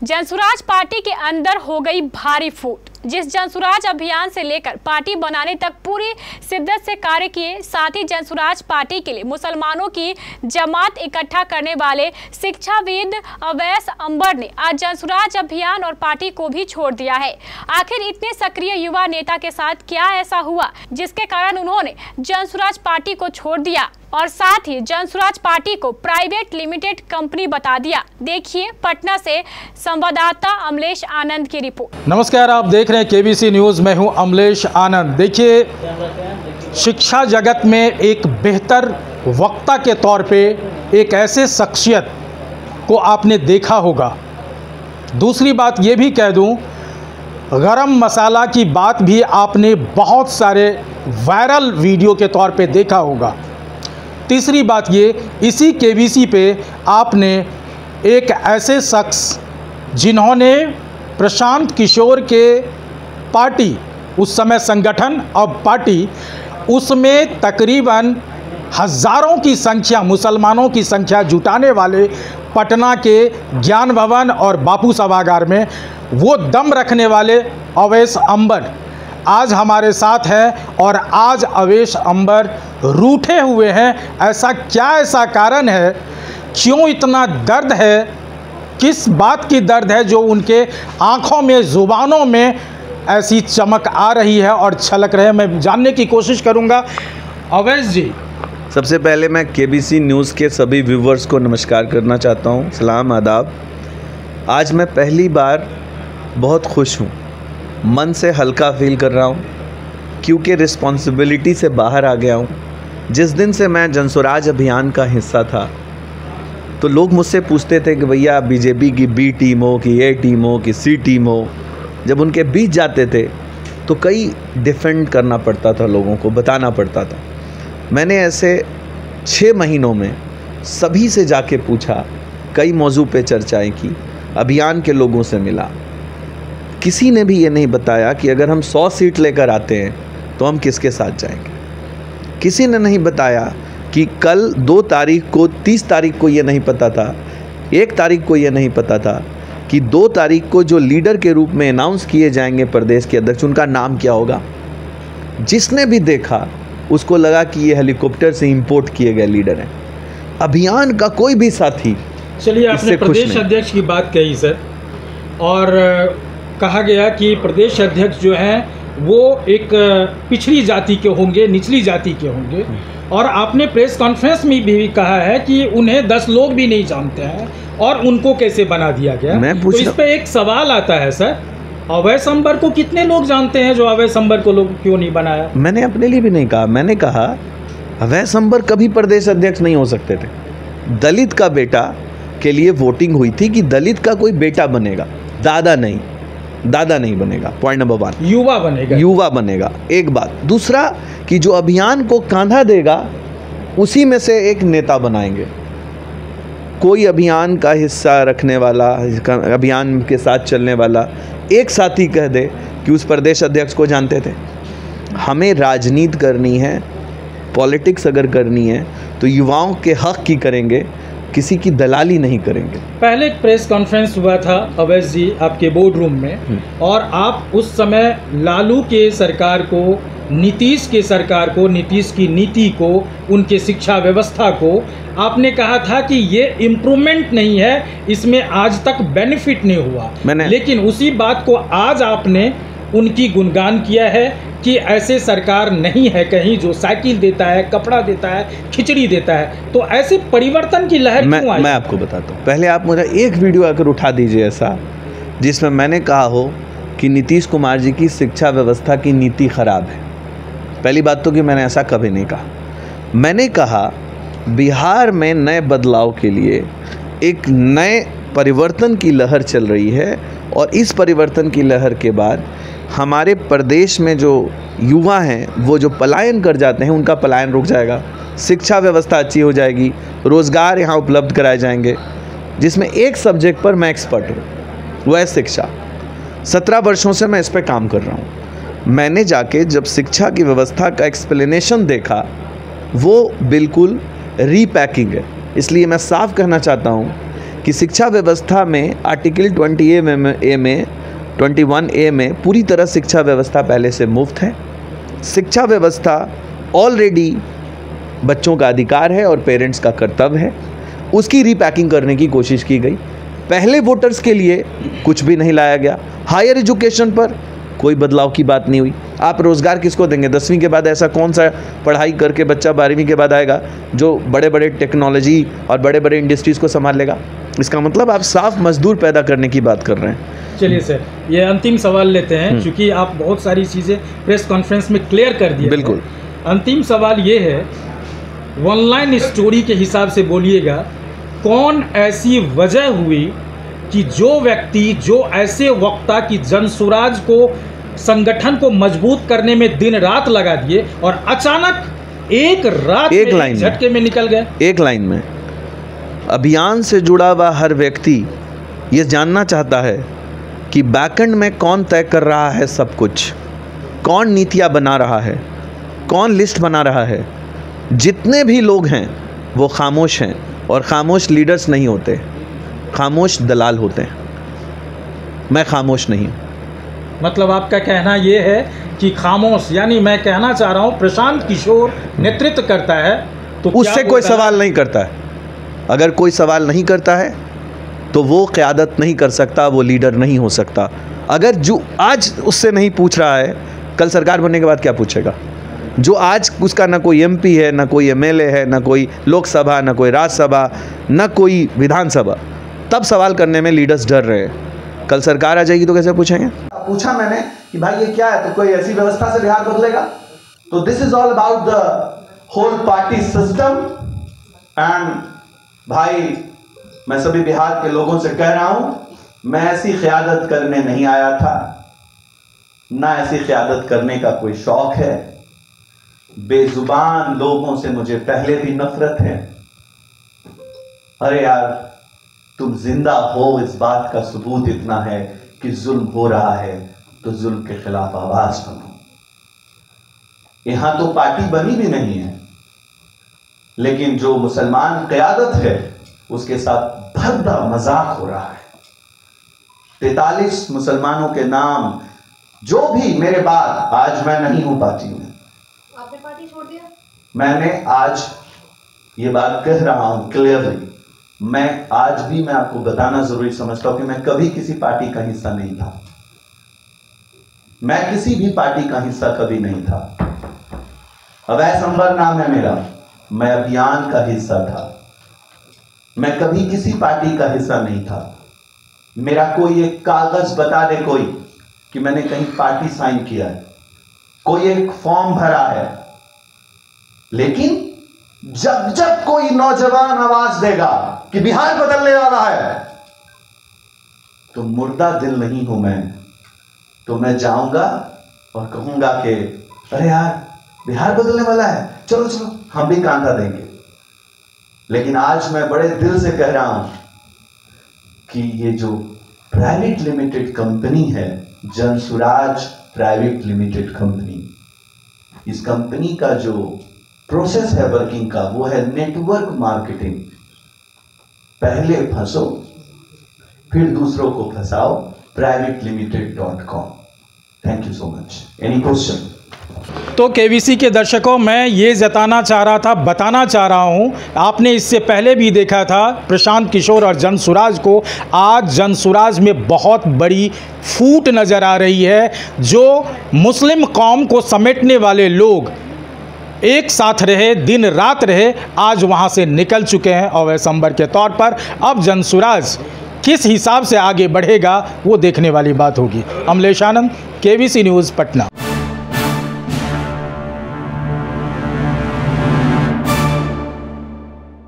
Jan Suraaj party के अंदर हो गई भारी फूट। जिस जनसुराज अभियान से लेकर पार्टी बनाने तक पूरी शिद्दत से कार्य किए, साथ ही जनसुराज पार्टी के लिए मुसलमानों की जमात इकट्ठा करने वाले शिक्षाविद अवैस अंबर ने आज जनसुराज अभियान और पार्टी को भी छोड़ दिया है। आखिर इतने सक्रिय युवा नेता के साथ क्या ऐसा हुआ जिसके कारण उन्होंने जनसुराज पार्टी को छोड़ दिया और साथ ही जनसुराज पार्टी को प्राइवेट लिमिटेड कंपनी बता दिया? देखिए पटना से संवाददाता अमलेश आनंद की रिपोर्ट। नमस्कार, आप देख रहे हैं केबीसी न्यूज़। मैं हूं अमलेश आनंद। देखिए, शिक्षा जगत में एक बेहतर वक्ता के तौर पे एक ऐसे शख्सियत को आपने देखा होगा। दूसरी बात ये भी कह दूं, गरम मसाला की बात भी आपने बहुत सारे वायरल वीडियो के तौर पे देखा होगा। तीसरी बात ये, इसी केबीसी पे आपने एक ऐसे शख्स जिन्होंने प्रशांत किशोर के पार्टी, उस समय संगठन और पार्टी, उसमें तकरीबन हज़ारों की संख्या मुसलमानों की संख्या जुटाने वाले पटना के ज्ञान भवन और बापू सभागार में वो दम रखने वाले अवैस अंबर आज हमारे साथ है। और आज अवैस अंबर रूठे हुए हैं। ऐसा कारण है, क्यों इतना दर्द है, किस बात की दर्द है जो उनके आँखों में, ज़ुबानों में ऐसी चमक आ रही है और छलक रहे हैं, मैं जानने की कोशिश करूंगा। अवैस जी, सबसे पहले मैं केबीसी न्यूज़ के सभी व्यूवर्स को नमस्कार करना चाहता हूं। सलाम, आदाब। आज मैं पहली बार बहुत खुश हूं, मन से हल्का फील कर रहा हूं क्योंकि रिस्पॉन्सिबिलिटी से बाहर आ गया हूं। जिस दिन से मैं जनसुराज अभियान का हिस्सा था तो लोग मुझसे पूछते थे कि भैया बीजेपी की बी टीम हो कि ए टीम हो कि सी टीम हो। जब उनके बीच जाते थे तो कई डिफेंड करना पड़ता था, लोगों को बताना पड़ता था। मैंने ऐसे 6 महीनों में सभी से जाके पूछा, कई मौजू पे चर्चाएं की, अभियान के लोगों से मिला। किसी ने भी ये नहीं बताया कि अगर हम 100 सीट लेकर आते हैं तो हम किसके साथ जाएंगे। किसी ने नहीं बताया कि कल 2 तारीख को, 30 तारीख को ये नहीं पता था, 1 तारीख को ये नहीं पता था कि 2 तारीख को जो लीडर के रूप में अनाउंस किए जाएंगे प्रदेश के अध्यक्ष, उनका नाम क्या होगा। जिसने भी देखा उसको लगा कि ये हेलीकॉप्टर से इंपोर्ट किए गए लीडर हैं। अभियान का कोई भी साथी। चलिए, आपने प्रदेश अध्यक्ष की बात कही सर, और कहा गया कि प्रदेश अध्यक्ष जो हैं वो एक पिछड़ी जाति के होंगे, निचली जाति के होंगे, और आपने प्रेस कॉन्फ्रेंस में भी कहा है कि उन्हें 10 लोग भी नहीं जानते हैं और उनको कैसे बना दिया गया। तो इस पे एक सवाल आता है सर, अवैस अंबर को कितने लोग जानते हैं जो अवैस अंबर को लोग क्यों नहीं बनाया? मैंने अपने लिए भी नहीं कहा, मैंने कहा अवैस अंबर कभी प्रदेश अध्यक्ष नहीं हो सकते थे। दलित का बेटा के लिए वोटिंग हुई थी कि दलित का कोई बेटा बनेगा, दादा नहीं बनेगा। पॉइंट नंबर 1, युवा बनेगा। एक बात। दूसरा कि जो अभियान को कांधा देगा उसी में से एक नेता बनाएंगे। कोई अभियान का हिस्सा रखने वाला, अभियान के साथ चलने वाला एक साथी कह दे कि उस प्रदेश अध्यक्ष को जानते थे। हमें राजनीति करनी है, पॉलिटिक्स अगर करनी है तो युवाओं के हक की करेंगे, किसी की दलाली नहीं करेंगे। पहले एक प्रेस कॉन्फ्रेंस हुआ था अवैस जी आपके बोर्ड रूम में, और आप उस समय लालू के सरकार को, नीतीश के सरकार को, नीतीश की नीति को, उनके शिक्षा व्यवस्था को आपने कहा था कि ये इम्प्रूवमेंट नहीं है, इसमें आज तक बेनिफिट नहीं हुआ। लेकिन उसी बात को आज आपने उनकी गुणगान किया है कि ऐसे सरकार नहीं है कहीं जो साइकिल देता है, कपड़ा देता है, खिचड़ी देता है। तो ऐसे परिवर्तन की लहर क्यों आई? मैं आपको बताता हूँ। पहले आप मुझे एक वीडियो आकर उठा दीजिए ऐसा जिसमें मैंने कहा हो कि नीतीश कुमार जी की शिक्षा व्यवस्था की नीति खराब है। पहली बात तो कि मैंने ऐसा कभी नहीं कहा। मैंने कहा बिहार में नए बदलाव के लिए एक नए परिवर्तन की लहर चल रही है, और इस परिवर्तन की लहर के बाद हमारे प्रदेश में जो युवा हैं वो जो पलायन कर जाते हैं उनका पलायन रुक जाएगा, शिक्षा व्यवस्था अच्छी हो जाएगी, रोज़गार यहाँ उपलब्ध कराए जाएंगे, जिसमें एक सब्जेक्ट पर मैं एक्सपर्ट हूँ, वह है शिक्षा। 17 वर्षों से मैं इस पर काम कर रहा हूँ। मैंने जाके जब शिक्षा की व्यवस्था का एक्सप्लेनेशन देखा, वो बिल्कुल रीपैकिंग है। इसलिए मैं साफ कहना चाहता हूँ कि शिक्षा व्यवस्था में आर्टिकल 21A में पूरी तरह शिक्षा व्यवस्था पहले से मुफ्त है। शिक्षा व्यवस्था ऑलरेडी बच्चों का अधिकार है और पेरेंट्स का कर्तव्य है। उसकी रीपैकिंग करने की कोशिश की गई। पहले वोटर्स के लिए कुछ भी नहीं लाया गया। हायर एजुकेशन पर कोई बदलाव की बात नहीं हुई। आप रोज़गार किसको देंगे? 10वीं के बाद ऐसा कौन सा पढ़ाई करके बच्चा 12वीं के बाद आएगा जो बड़े बड़े टेक्नोलॉजी और बड़े बड़े इंडस्ट्रीज़ को संभाल लेगा? इसका मतलब आप साफ मजदूर पैदा करने की बात कर रहे हैं। चलिए सर, ये अंतिम सवाल लेते हैं, क्योंकि आप बहुत सारी चीज़ें प्रेस कॉन्फ्रेंस में क्लियर कर दिए। बिल्कुल। अंतिम सवाल ये है, ऑनलाइन स्टोरी के हिसाब से बोलिएगा, कौन ऐसी वजह हुई कि जो व्यक्ति, जो ऐसे वक्ता की जनसुराज को, संगठन को मजबूत करने में दिन रात लगा दिए और अचानक एक रात एक लाइन झटके में निकल गए? एक लाइन में अभियान से जुड़ा हुआ हर व्यक्ति ये जानना चाहता है कि बैकएंड में कौन तय कर रहा है सब कुछ, कौन नीतियाँ बना रहा है, कौन लिस्ट बना रहा है। जितने भी लोग हैं वो खामोश हैं, और खामोश लीडर्स नहीं होते, खामोश दलाल होते हैं। मैं खामोश नहीं हूँ। मतलब आपका कहना ये है कि खामोश, यानी मैं कहना चाह रहा हूँ प्रशांत किशोर नेतृत्व करता है तो उससे कोई सवाल नहीं करता है। अगर कोई सवाल नहीं करता है तो वो क़यादत नहीं कर सकता, वो लीडर नहीं हो सकता। अगर जो आज उससे नहीं पूछ रहा है, कल सरकार बनने के बाद क्या पूछेगा? जो आज उसका ना कोई MP है, ना कोई MLA है, ना कोई लोकसभा, ना कोई राज्यसभा, ना कोई विधानसभा, तब सवाल करने में लीडर्स डर रहे हैं। कल सरकार आ जाएगी तो कैसे पूछेंगे? पूछा मैंने कि भाई ये क्या है, तो कोई ऐसी व्यवस्था से बिहार बदलेगा? तो this is all about the whole party system. And भाई, मैं सभी बिहार के लोगों से कह रहा हूं, मैं ऐसी क़यादत करने नहीं आया था, ना ऐसी क़यादत करने का कोई शौक है। बेजुबान लोगों से मुझे पहले भी नफरत है। अरे यार, तुम जिंदा हो, इस बात का सबूत इतना है कि जुल्म हो रहा है, तो जुल्म के खिलाफ आवाज बनो। यहां तो पार्टी बनी भी नहीं है, लेकिन जो मुसलमान क़यादत है उसके साथ भद्दा मजाक हो रहा है। 43 मुसलमानों के नाम, जो भी मेरे बाद, आज मैं नहीं हूं पार्टी में। आपने पार्टी छोड़ दिया? मैंने आज ये बात कह रहा हूं क्लियरली, मैं आज भी, मैं आपको बताना जरूरी समझता हूं कि मैं कभी किसी पार्टी का हिस्सा नहीं था। मैं किसी भी पार्टी का हिस्सा कभी नहीं था। अवैध अंबर नाम है मेरा, मैं अभियान का हिस्सा था। मैं कभी किसी पार्टी का हिस्सा नहीं था। मेरा कोई एक कागज बता दे कोई कि मैंने कहीं पार्टी साइन किया है, कोई एक फॉर्म भरा है। लेकिन जब जब कोई नौजवान आवाज देगा कि बिहार बदलने वाला है, तो मुर्दा दिल नहीं हूं मैं, तो मैं जाऊंगा और कहूंगा कि अरे यार, बिहार बदलने वाला है, चलो चलो हम भी कांधा देंगे। लेकिन आज मैं बड़े दिल से कह रहा हूं कि ये जो प्राइवेट लिमिटेड कंपनी है, जनसुराज प्राइवेट लिमिटेड कंपनी, इस कंपनी का जो प्रोसेस है वर्किंग का, वो है नेटवर्क मार्केटिंग। पहले फंसो, फिर दूसरों को फंसाओ। privatelimited.com। Thank you so much. Any question? तो केबीसी के दर्शकों, मैं ये बताना चाह रहा हूँ, आपने इससे पहले भी देखा था प्रशांत किशोर और जनसुराज को। आज जनसुराज में बहुत बड़ी फूट नज़र आ रही है। जो मुस्लिम कौम को समेटने वाले लोग एक साथ रहे, दिन रात रहे, आज वहाँ से निकल चुके हैं अवैध संबर के तौर पर। अब जनसुराज किस हिसाब से आगे बढ़ेगा वो देखने वाली बात होगी। अमलेश आनंद, केबीसी न्यूज़, पटना।